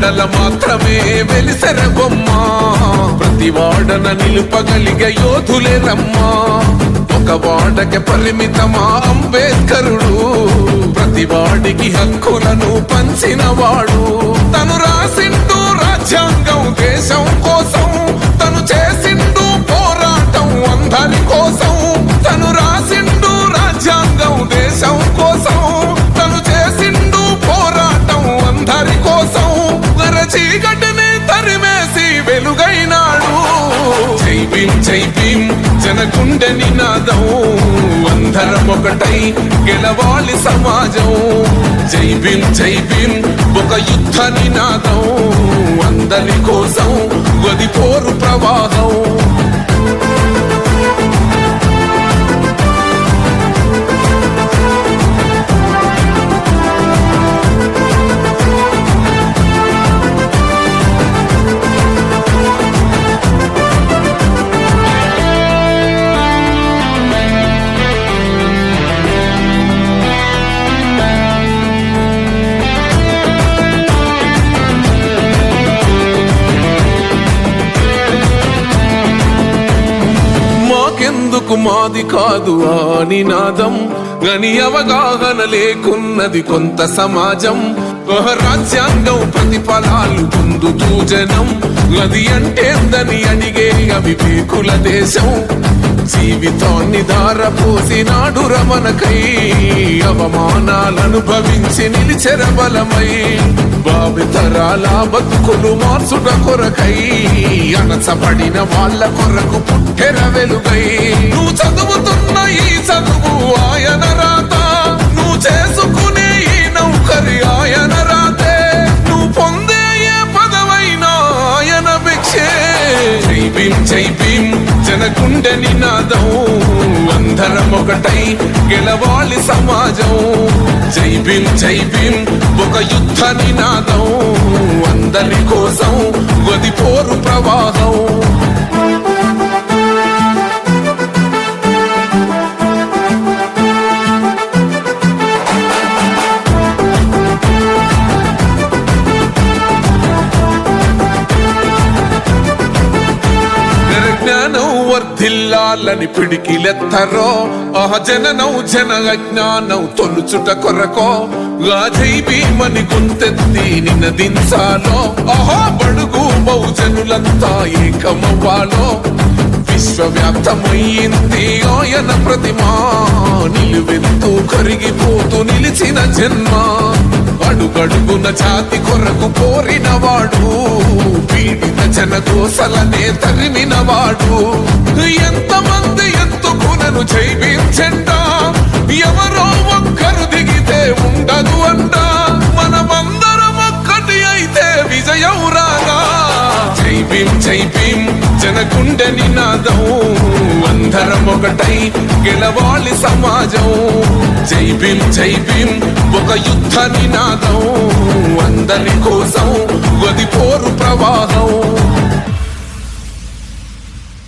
వాడల మాత్రమే వెలిసెర బొమ్మ ప్రతి వాడన నిలుపగలిగే యోధులే రమ్మా ఒక వాడకి పరిమితమా అంబేద్కరుడు ప్రతి వాడికి హక్కులను పంచిన వాడు తను రాసిండు రాజ్యాంగం దేశం కోసం తను చేసిండు పోరాటం అందరి కోసం తను రాసిండు రాజ్యాంగం దేశం కోసం తను చేసిండు పోరాటం అందరి కోసం చీకటిని తరిమేసి వెలుగైనాడు జై భీమ్ జై భీమ్ జనగుండె నినాదం అందరం ఒకటై గెలవాలి సమాజం జై భీమ్ ఒక యుద్ధ నినాదం అందరి కోసం గది పోరు ప్రవాహం మాది కాదు ఆ నినాదం గని అవగాహన లేకున్నది కొంత సమాజం రాజ్యాంగం ప్రతిఫలాలు పొందుతూ జనం అది అంటేందని అడిగే అవివేకుల దేశం జీవితాన్ని ధారపోసినాడు రమణకై అవమానాలను భవించి నిలిచెర బలమై భావితరాల బతుకులు మార్చుట కొరకై అణచబడిన వాళ్ళ కొరకు పుట్టెర వెలుగై నువ్వు చదువుతున్న ఈ చదువు ఆయన రాత నువ్వు చేసుకునే ఈ నౌకరి ఆయన రాతే నువ్వు పొందే ఏ పదవైనా ఆయన భిక్షే జై భీమ్ జనగుండె నినాదం అందరం ఒకటై గెలవాలి సమాజం జై భీమ్ ఒక యుద్ధ నినాదం అందరి కోసం గది పోరు ప్రవాహం వర్ధిల్లాలని పిడికిలెత్తరో జననం జన అజ్ఞానం తొలుచుట కొరకో జై భీమని గొంతెత్తి నినదించాలో బడుగు బహుజనులంతా ఏకమవ్వాలో విశ్వవ్యాప్తమయ్యింది ఆయన ప్రతిమా నిలువెత్తు కరిగిపోతూ నిలిచిన జన్మ అడుగడుగున జాతి కొరకు కోరినవాడు పీడిత జనగోసలనే తరిమినవాడు ఎంతమంది ఎత్తుకునను జై భీమ్ జెండా ఎవరో ఒక్కరు దిగితే ఉండదు అంట మనమందరం ఒక్కటి అయితే విజయం రాగా జై భీమ్ జనగుండె నినాదం అందరం ఒకటై గెలవాలి సమాజం జై భీమ్ ఒక యుద్ధ నినాదం అందరి కోసం గది పోరు ప్రవాహం